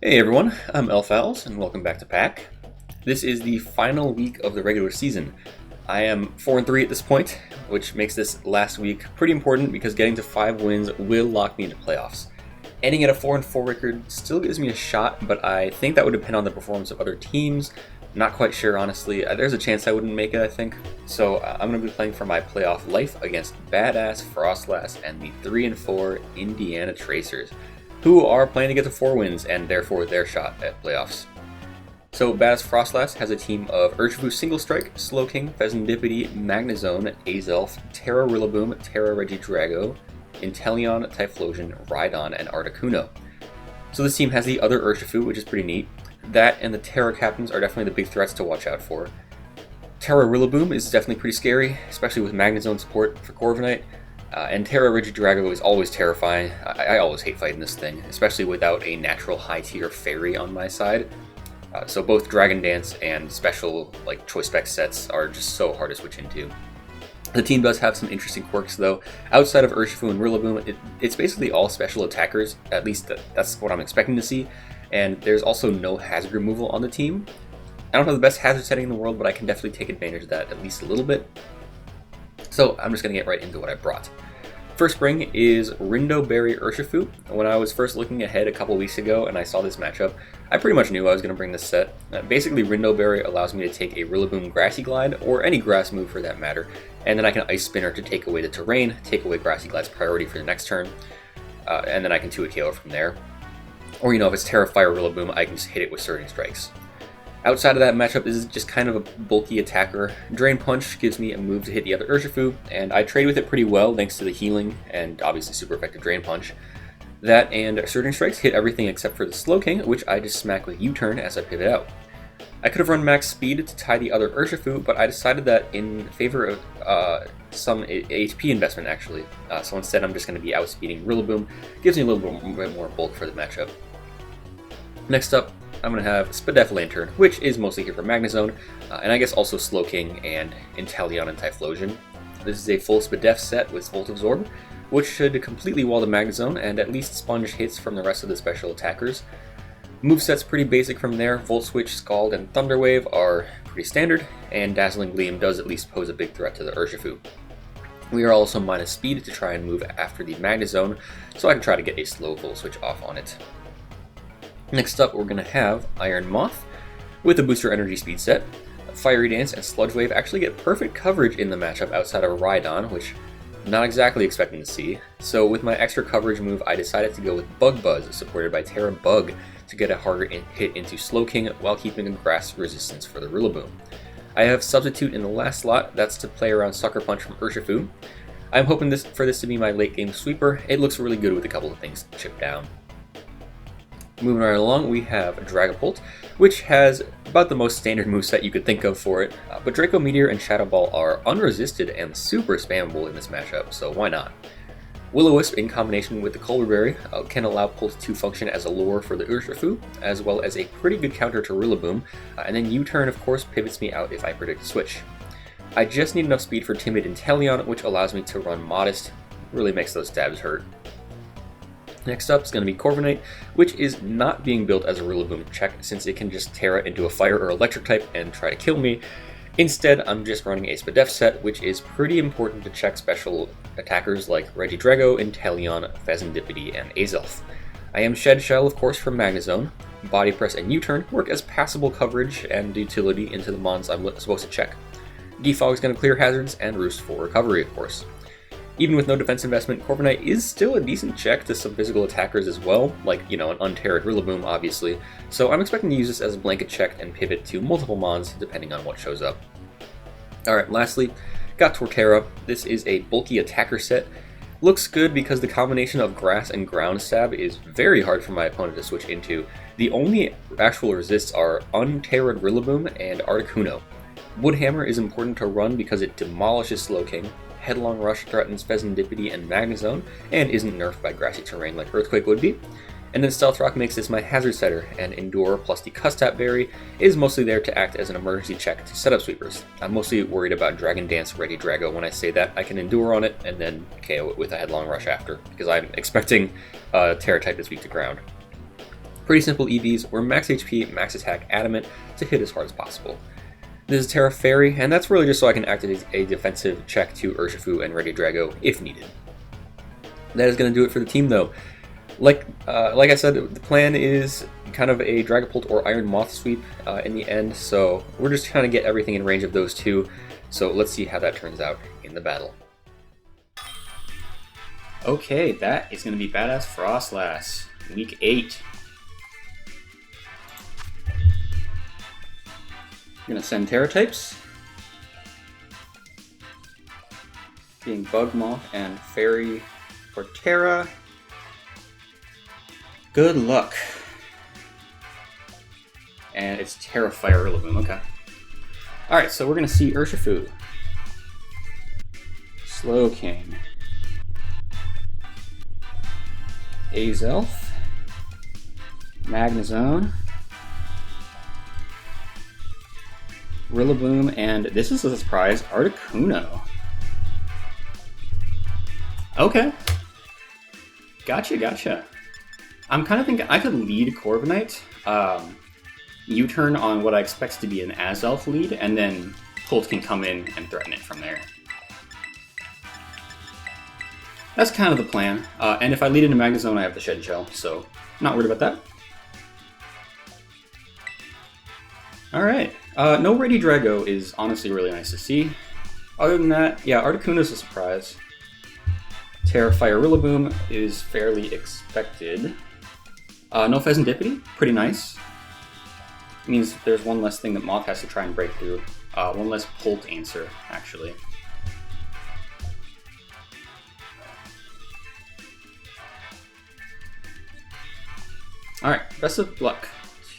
Hey everyone, I'm Elfowls, and welcome back to PAC. This is the final week of the regular season. I am 4-3 at this point, which makes this last week pretty important because getting to 5 wins will lock me into playoffs. Ending at a 4-4 record still gives me a shot, but I think that would depend on the performance of other teams. Not quite sure, honestly. There's a chance I wouldn't make it, I think. So I'm going to be playing for my playoff life against BadassFroslass and the 3-4 Indiana Tracers, who are planning to get to 4 wins and therefore their shot at playoffs. So BadassFroslass has a team of Urshifus Single Strike, Slowking, Pheasantipede, Magnezone, Azelf, Terra Rillaboom, Terra Regidrago, Inteleon, Typhlosion, Rhydon, and Articuno. So this team has the other Urshifu, which is pretty neat. That and the Terra Captains are definitely the big threats to watch out for. Terra Rillaboom is definitely pretty scary, especially with Magnezone support for Corviknight. And Terra Regidrago is always terrifying. I always hate fighting this thing, especially without a natural high-tier fairy on my side. So both Dragon Dance and special Choice Spec sets are just so hard to switch into. The team does have some interesting quirks though. Outside of Urshifu and Rillaboom, it's basically all special attackers, at least that's what I'm expecting to see. And there's also no hazard removal on the team. I don't have the best hazard setting in the world, but I can definitely take advantage of that at least a little bit. So I'm just going to get right into what I brought. First bring is Rindoberry Urshifu. When I was first looking ahead a couple weeks ago and I saw this matchup, I pretty much knew I was going to bring this set. Basically, Rindoberry allows me to take a Rillaboom Grassy Glide, or any grass move for that matter, and then I can Ice Spinner to take away the terrain, take away Grassy Glide's priority for the next turn, and then I can 2-hit KO from there. Or, if it's Terra Fire Rillaboom, I can just hit it with Surging Strikes. Outside of that matchup, this is just kind of a bulky attacker. Drain Punch gives me a move to hit the other Urshifu, and I trade with it pretty well thanks to the healing and obviously super effective Drain Punch. That and Surging Strikes hit everything except for the Slowking, which I just smack with U-turn as I pivot out. I could have run max speed to tie the other Urshifu, but I decided that in favor of some HP investment actually. So instead I'm just going to be outspeeding Rillaboom. Gives me a little bit more bulk for the matchup. Next up, I'm going to have Spadef Lantern, which is mostly here for Magnezone, and I guess also Slowking and Inteleon and Typhlosion. This is a full Spadef set with Volt Absorb, which should completely wall the Magnezone and at least sponge hits from the rest of the special attackers. Moveset's pretty basic from there. Volt Switch, Scald, and Thunder Wave are pretty standard, and Dazzling Gleam does at least pose a big threat to the Urshifu. We are also minus speed to try and move after the Magnezone, so I can try to get a slow Volt Switch off on it. Next up, we're going to have Iron Moth with a Booster Energy Speed set. Fiery Dance and Sludge Wave actually get perfect coverage in the matchup outside of Rhydon, which I'm not exactly expecting to see. So with my extra coverage move, I decided to go with Bug Buzz, supported by Terra Bug, to get a harder hit into Slowking while keeping a grass resistance for the Rillaboom. I have Substitute in the last slot, that's to play around Sucker Punch from Urshifu. I'm hoping for this to be my late game sweeper. It looks really good with a couple of things chipped down. Moving right along, we have Dragapult, which has about the most standard moveset you could think of for it, but Draco Meteor and Shadow Ball are unresisted and super spammable in this matchup, so why not? Will-O-Wisp in combination with the Colbur Berry can allow Pult to function as a lure for the Urshifu, as well as a pretty good counter to Rillaboom, and then U-turn of course pivots me out if I predict a switch. I just need enough speed for Timid Inteleon, which allows me to run Modest, really makes those stabs hurt. Next up is going to be Corviknight, which is not being built as a Rillaboom check since it can just Terra into a Fire or Electric type and try to kill me. Instead, I'm just running a Spadef set, which is pretty important to check special attackers like Regidrago, Inteleon, Pheasantipede, and Azelf. I am Shed Shell, of course, from Magnezone. Body Press and U-turn work as passable coverage and utility into the mons I'm supposed to check. Defog is going to clear hazards, and Roost for recovery, of course. Even with no defense investment, Corviknight is still a decent check to some physical attackers as well, like, an Unterrad Rillaboom, obviously, so I'm expecting to use this as a blanket check and pivot to multiple mons depending on what shows up. Alright, lastly, got Torterra. This is a bulky attacker set. Looks good because the combination of grass and ground stab is very hard for my opponent to switch into. The only actual resists are Unterrad Rillaboom and Articuno. Woodhammer is important to run because it demolishes Slowking. Headlong Rush threatens Pheasantipede and Magnezone, and isn't nerfed by grassy terrain like Earthquake would be. And then Stealth Rock makes this my hazard setter, and Endure plus the Custap Berry is mostly there to act as an emergency check to set up sweepers. I'm mostly worried about Dragon Dance Regidrago when I say that. I can Endure on it and then KO it with a Headlong Rush after, because I'm expecting Terra type this week to ground. Pretty simple EVs. We're max HP, max attack, adamant to hit as hard as possible. This is Terra Fairy, and that's really just so I can activate a defensive check to Urshifu and Ready Drago if needed. That is going to do it for the team, though. Like I said, the plan is kind of a Dragapult or Iron Moth sweep in the end, so we're just trying to get everything in range of those two. So let's see how that turns out in the battle. Okay, that is going to be BadassFroslass, Week 8. I'm going to send Terra types, being Bug Moth and Fairy for Terra. Good luck. And it's Terra Fire Rillaboom, okay. Alright, so we're going to see Urshifu, Slowking, Azelf, Magnezone, Rillaboom, and this is a surprise, Articuno. Okay. Gotcha. I'm kind of thinking I could lead Corviknight, U-turn on what I expect to be an Azelf lead, and then Colt can come in and threaten it from there. That's kind of the plan. And if I lead into Magnezone, I have the Shed Shell, so not worried about that. Alright. No Ready Drago is honestly really nice to see. Other than that, yeah, Articuno's a surprise. Terra Fire Rillaboom is fairly expected. No Pheasantipity, pretty nice. Means there's one less thing that Moth has to try and break through. One less Bolt answer, actually. Alright, best of luck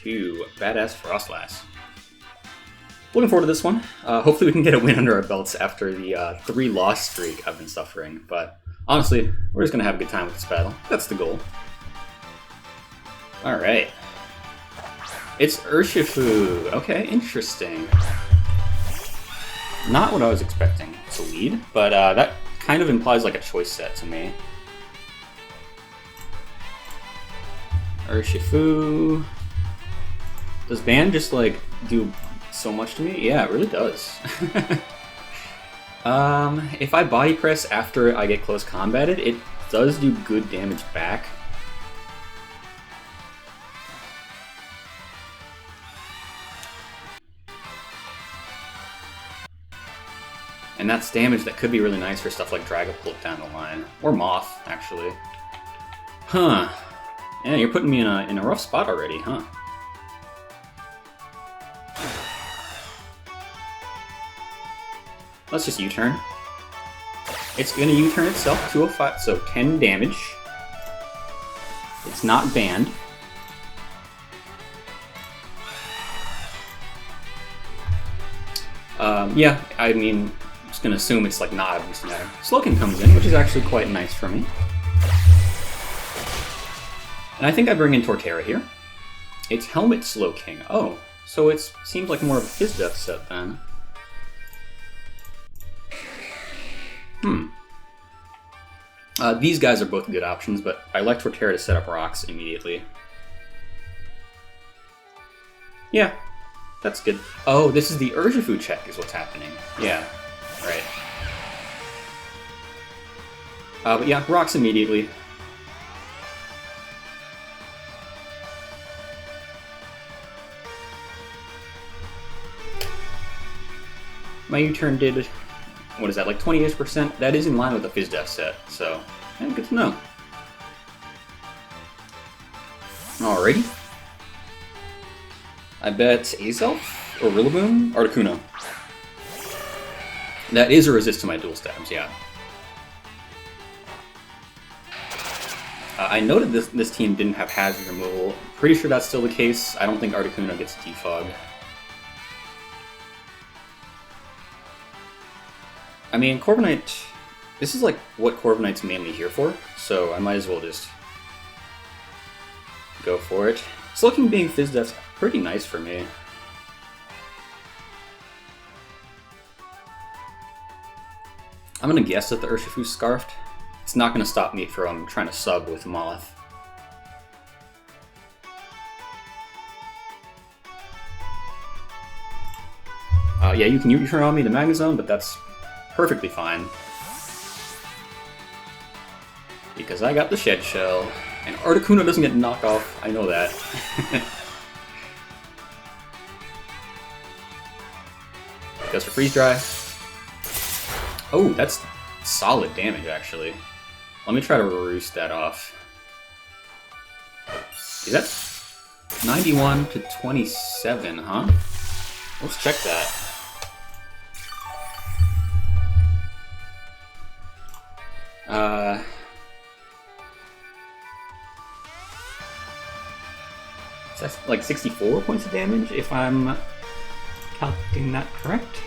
to BadassFroslass. Looking forward to this one. Hopefully we can get a win under our belts after the 3-loss streak I've been suffering, but honestly, we're just going to have a good time with this battle. That's the goal. Alright. It's Urshifu. Okay, interesting. Not what I was expecting to lead, but that kind of implies like a choice set to me. Urshifu. Does Ban just like do so much to me? Yeah, it really does. If I body press after I get close combated, it does do good damage back. And that's damage that could be really nice for stuff like Dragapult down the line. Or Moth, actually. Huh. Yeah, you're putting me in a rough spot already, huh? Let's just U-turn. It's gonna U-turn itself, 205, so 10 damage. It's not banned. Yeah, I mean, I'm just gonna assume it's like not a beast matter. Slowking comes in, which is actually quite nice for me. And I think I bring in Torterra here. It's Helmet Slowking. Oh, so it seems like more of a Fizz Death set then. These guys are both good options, but I like Torterra to set up rocks immediately. Yeah, that's good. Oh, this is the Urshifu check is what's happening. Yeah, right. But yeah, rocks immediately. My U-turn did, what is that, like 28%? That is in line with the Fizz Death set, so yeah, good to know. Alrighty. I bet Azelf or Rillaboom? Articuno. That is a resist to my dual stabs, yeah. I noted this team didn't have hazard removal. Pretty sure that's still the case. I don't think Articuno gets defog. I mean, Corviknight, this is like what Corviknight's mainly here for, so I might as well just go for it. Slowking being Fizz Death's pretty nice for me. I'm gonna guess that the Urshifu's Scarfed. It's not gonna stop me from trying to sub with Moth. Yeah, you can U-turn on me the Magnezone, but that's perfectly fine. Because I got the Shed Shell, and Articuno doesn't get knocked off, I know that. Goes for Freeze Dry. Oh, that's solid damage, actually. Let me try to roost that off. Is that 91 to 27, huh? Let's check that. That's like 64 points of damage, if I'm calculating that correct.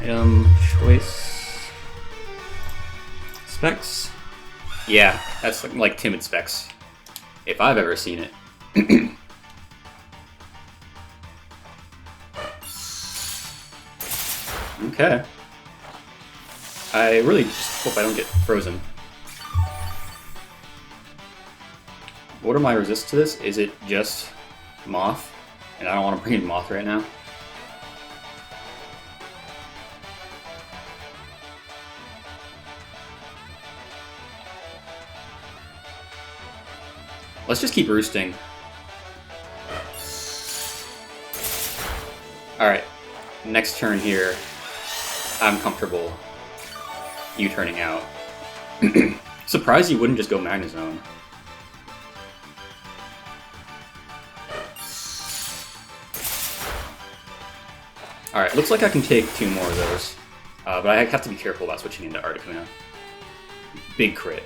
Item choice. Specs. Yeah, that's like timid specs, if I've ever seen it. Okay. I really just hope I don't get frozen. What are my resists to this? Is it just Moth? And I don't want to bring in Moth right now. Let's just keep roosting. Alright, next turn here, I'm comfortable U-turning out. Surprised you wouldn't just go Magnezone. Alright, looks like I can take 2 more of those. But I have to be careful about switching into Articuno. Big crit.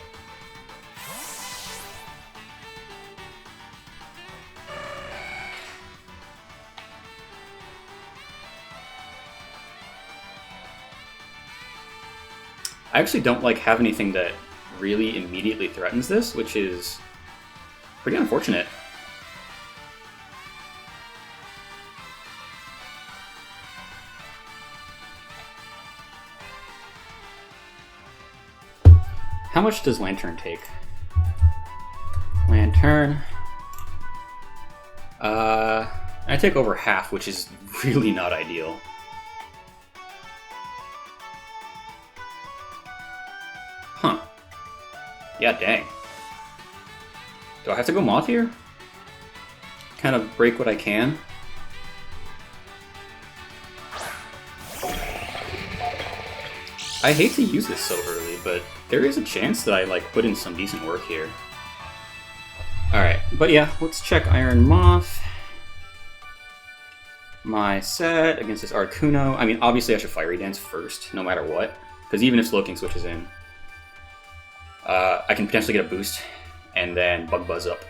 I actually don't have anything that really immediately threatens this, which is pretty unfortunate. How much does Lantern take? Lantern. I take over half, which is really not ideal. Huh. Yeah, dang. Do I have to go Moth here? Kind of break what I can? I hate to use this so early, but there is a chance that I put in some decent work here. Alright, but yeah, let's check Iron Moth. My set against this Articuno. I mean, obviously I should Fiery Dance first, no matter what. Because even if Slowking switches in, I can potentially get a boost, and then Bug Buzz up.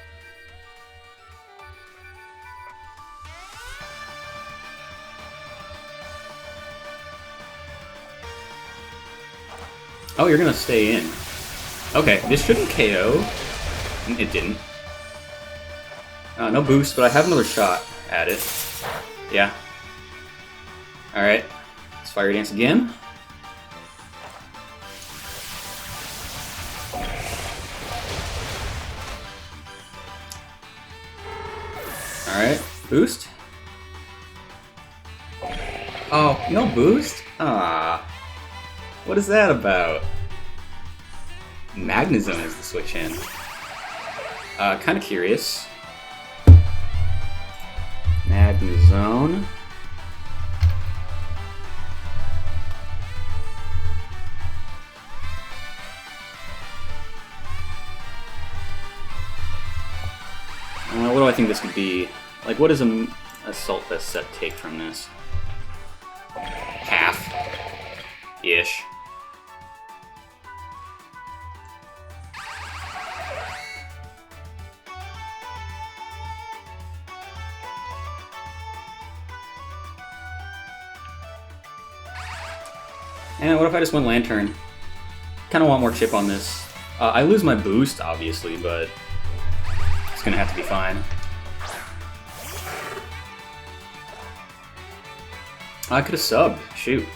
Oh, you're gonna stay in. Okay, this shouldn't KO. It didn't. No boost, but I have another shot at it. Yeah. Alright, let's Fire Dance again. Alright, boost. Oh, no boost? Ah. What is that about? Magnezone is the switch in. Kind of curious. Magnezone. What do I think this could be? What does a Assault Vest set take from this? Half-ish. And what if I just went Lantern? Kind of want more chip on this. I lose my boost, obviously, but it's gonna have to be fine. I could have subbed. Shoot.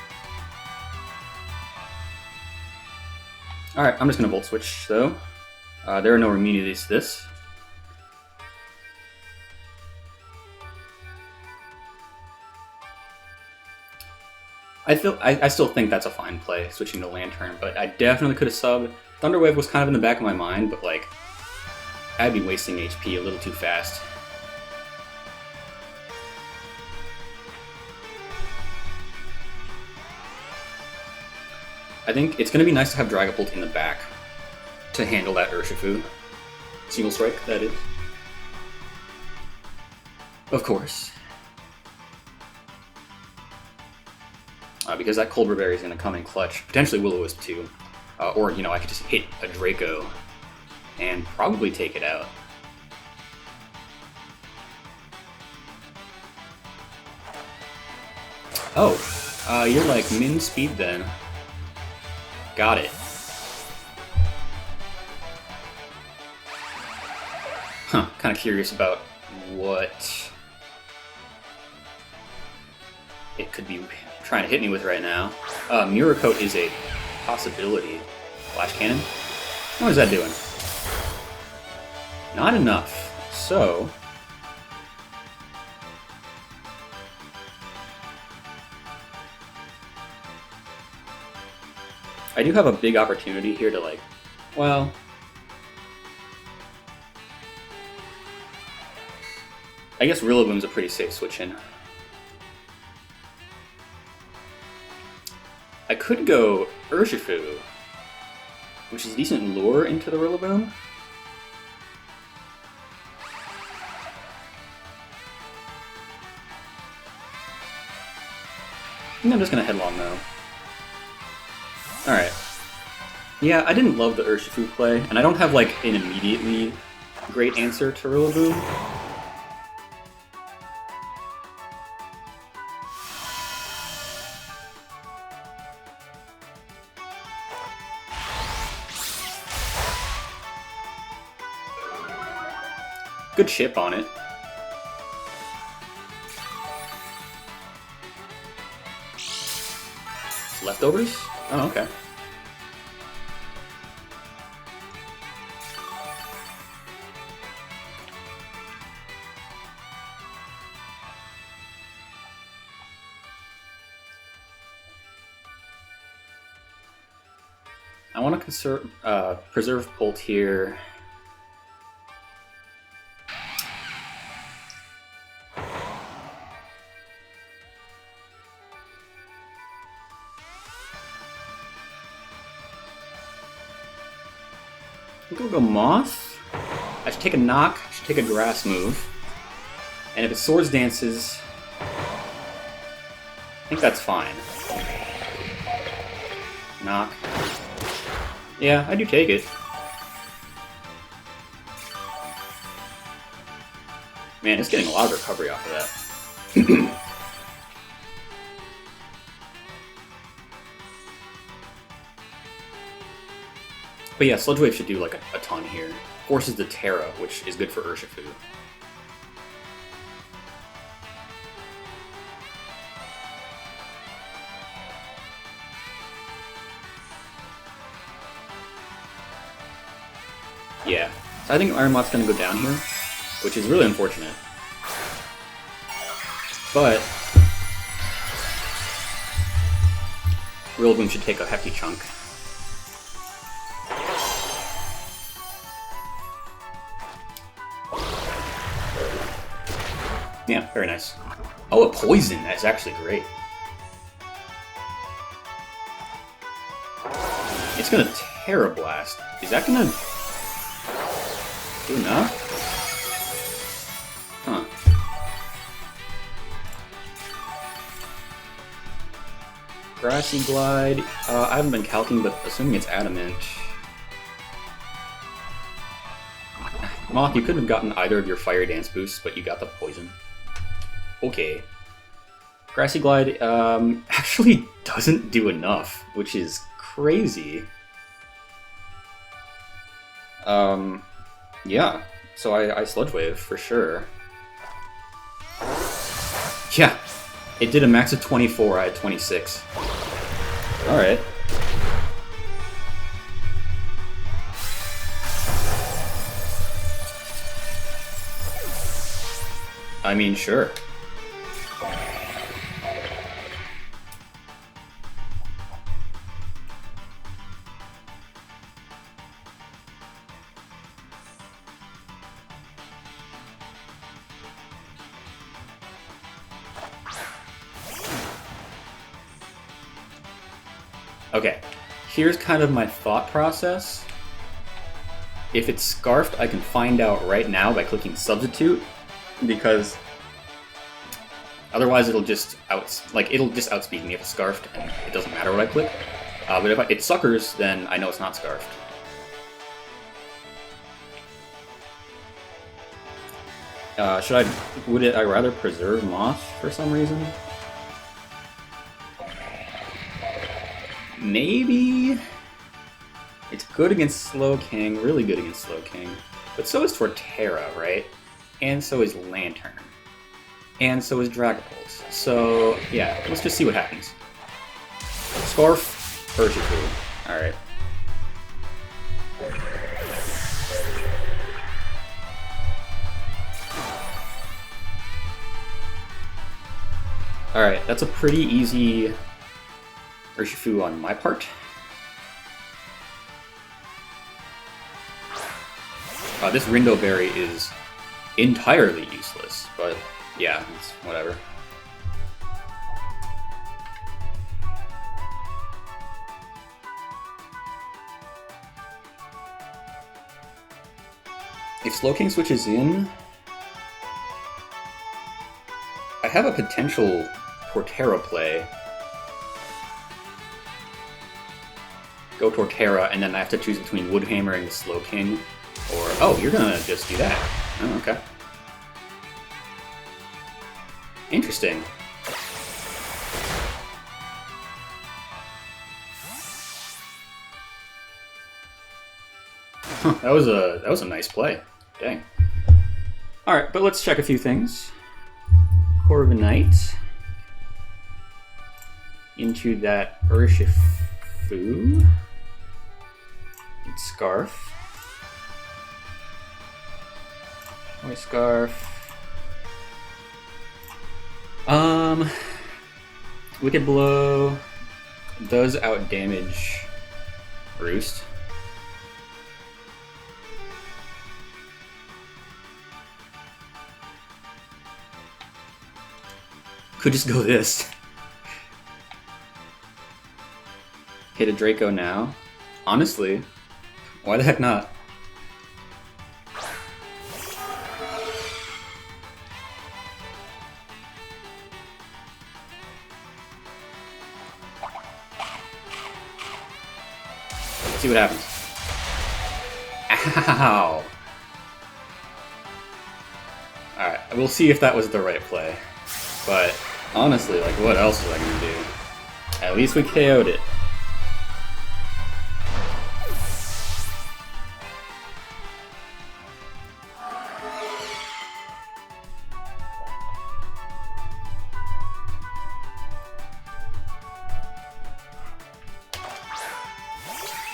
Alright, I'm just gonna Volt Switch, though. There are no immunities to this. I still think that's a fine play, switching to Lantern, but I definitely could have subbed. Thunder Wave was kind of in the back of my mind, but like, I'd be wasting HP a little too fast. I think it's going to be nice to have Dragapult in the back to handle that Urshifu. Single Strike, that is. Of course. Because that Colbur Berry is going to come in clutch. Potentially Will-O-Wisp too. Or, you know, I could just hit a Draco and probably take it out. Oh, you're like min speed then. Got it. Huh, kind of curious about what it could be trying to hit me with right now. Miracoat is a possibility. Flash Cannon? What is that doing? Not enough. So... I do have a big opportunity here to like, well... I guess Rillaboom's a pretty safe switch in. I could go Urshifu, which is decent lure into the Rillaboom. I think I'm just gonna headlong though. Alright. Yeah, I didn't love the Urshifu play, and I don't have like an immediately great answer to Rillaboom. Good chip on it. Leftovers? Oh, okay. I want to preserve Bolt here. I think I'll go Moth. I should take a Knock, I should take a Grass move. And if it Swords Dances, I think that's fine. Knock. Yeah, I do take it. Man, it's getting a lot of recovery off of that. But yeah, Sludge Wave should do like a ton here. Forces the Terra, which is good for Urshifu. Yeah, so I think Iron Moth's gonna go down here, which is really unfortunate. But Rillaboom should take a hefty chunk. Yeah, very nice. Oh, a poison! That's actually great. It's gonna Terra Blast. Is that gonna do enough? Huh. Grassy Glide. I haven't been calcing, but assuming it's Adamant. Moth, you couldn't have gotten either of your Fire Dance boosts, but you got the poison. Okay. Grassy Glide actually doesn't do enough, which is crazy. Yeah. So I Sludge Wave for sure. Yeah. It did a max of 24, I had 26. Alright. I mean, sure. Okay, here's kind of my thought process. If it's Scarfed, I can find out right now by clicking Substitute, because otherwise it'll just outspeed me if it's Scarfed, and it doesn't matter what I click. But if it's Suckers, then I know it's not Scarfed. Would I rather preserve Moth for some reason? Maybe. It's good against Slowking, really good against Slowking. But so is Torterra, right? And so is Lantern. And so is Dragapult. So, yeah, let's just see what happens. Scarf, Urshifu. Alright. Alright, that's a pretty easy Urshifu on my part. This Rindo Berry is entirely useless, but yeah, it's whatever. If Slowking switches in, I have a potential Torterra play. Go Torterra, and then I have to choose between Woodhammer and the Slowking. Or, oh, you're gonna just do that. Oh, okay. Interesting. Huh, that was a nice play. Dang. Alright, but let's check a few things. Corviknight. Into that Urshifu. And Scarf. White Scarf. Wicked Blow does outdamage Roost. Could just go this. Hit a Draco now. Honestly, why the heck not? See what happens. Ow! Alright, we'll see if that was the right play. But honestly, like, what else was I gonna do? At least we KO'd it.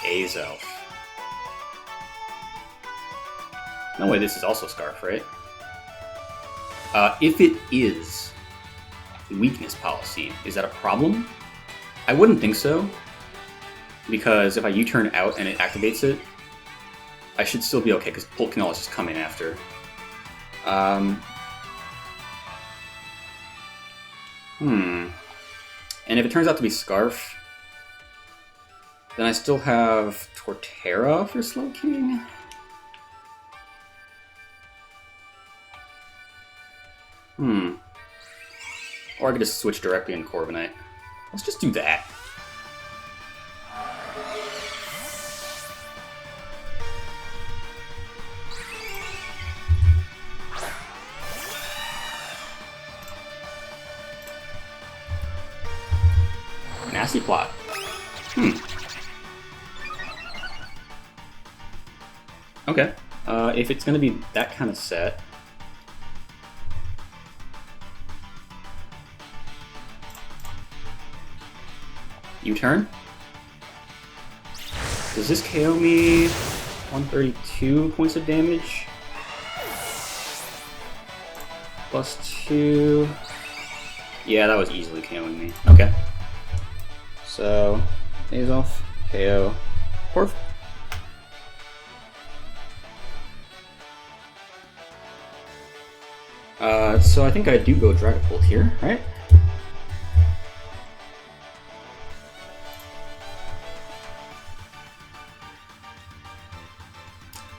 Azelf. No way, this is also Scarf, right? If it is weakness policy, is that a problem? I wouldn't think so, because if I U-turn out and it activates it, I should still be okay, because Pult can always just come in after. And if it turns out to be Scarf, then I still have Torterra for Slowking. Or I could just switch directly in Corviknight. Let's just do that. Nasty plot. Okay. If it's gonna be that kind of set, U-turn. Does this KO me? 132 points of damage. +2. Yeah, that was easily KOing me. Okay. So, Azelf, KO, Porf. So I think I do go Dragapult here, right?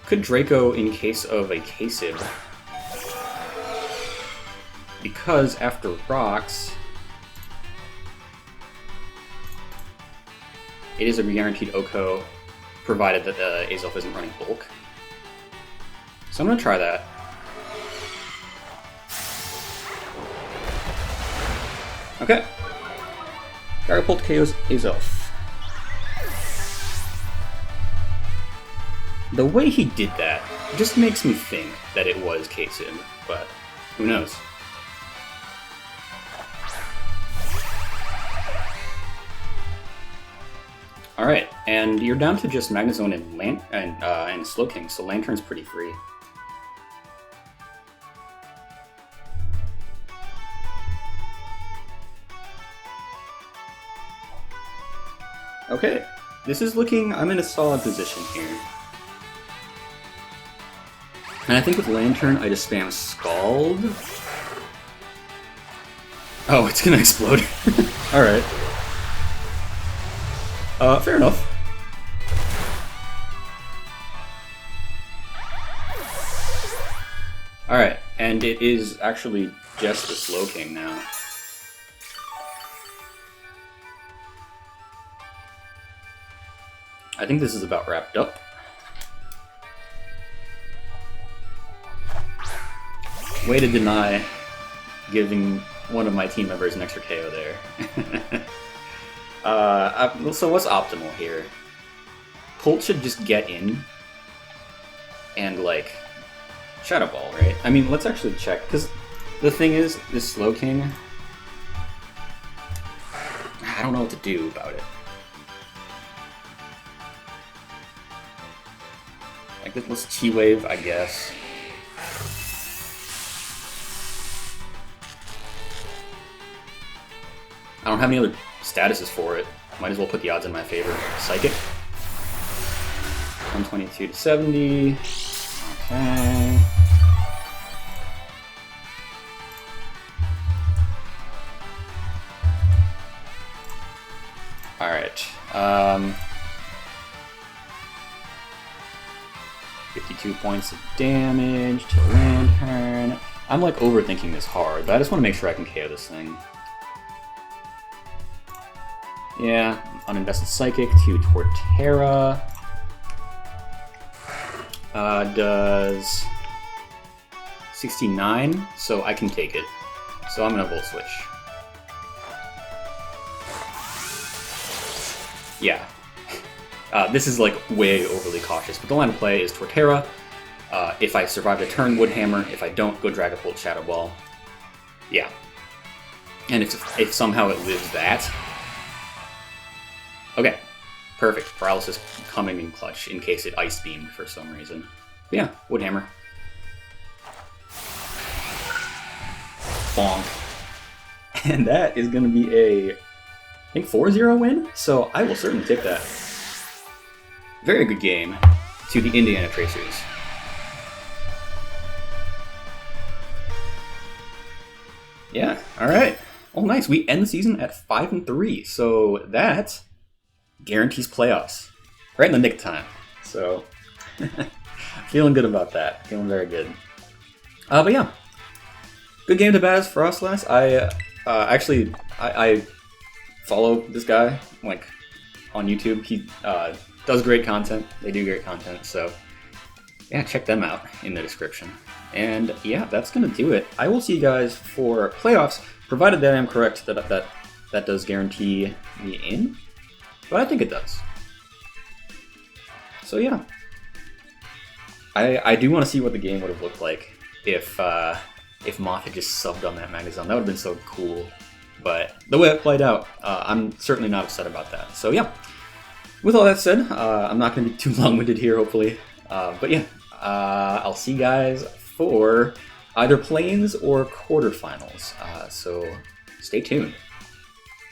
Could Draco in case of a K-Sib. Because after rocks, it is a guaranteed OHKO, provided that the Azelf isn't running bulk. So I'm going to try that. Okay. Dragapult KOs Azelf. The way he did that just makes me think that it was K-Sim, but who knows? Alright, and you're down to just Magnezone and Slowking, so Lantern's pretty free. Okay, this is looking... I'm in a solid position here. And I think with Lantern, I just spam Scald. Oh, it's gonna explode. Alright. Fair enough. Alright, and it is actually just the Slowking now. I think this is about wrapped up. Way to deny giving one of my team members an extra KO there. So what's optimal here? Colt should just get in and, like, Shadow Ball, right? I mean, let's actually check, because the thing is, this Slowking, I don't know what to do about it. Like, let's T-Wave, I guess. I don't have any other statuses for it. Might as well put the odds in my favor. Psychic. 122 to 70. Okay. Alright. 52 points of damage to Lantern. I'm like overthinking this hard, but I just want to make sure I can KO this thing. Yeah, uninvested Psychic to Torterra. Does 69, so I can take it. So I'm gonna Volt Switch. Yeah. This is like way overly cautious, but the line of play is Torterra. If I survive the turn, Woodhammer. If I don't, go Dragapult, Shadow Ball. Yeah. And if somehow it lives that... Okay, perfect. Paralysis coming in clutch in case it Ice Beamed for some reason. But yeah, Woodhammer. Bonk. And that is going to be a, I think, 4-0 win, so I will certainly take that. Very good game to the Indiana Tracers. Yeah, alright. Oh, nice. We end the season at 5-3, so that guarantees playoffs. Right in the nick of time. So, feeling good about that. Feeling very good. But yeah, good game to BadassFroslass. I follow this guy, like, on YouTube. He does great content. They do great content, so yeah, check them out in the description. And yeah, that's gonna do it. I will see you guys for playoffs, provided that I am correct that does guarantee me in. But I think it does. So yeah. I do want to see what the game would have looked like if Moth had just subbed on that Magnezone. That would have been so cool. But the way it played out, I'm certainly not upset about that. So yeah. With all that said, I'm not going to be too long-winded here, hopefully. But yeah, I'll see you guys for either plains or quarterfinals. So stay tuned.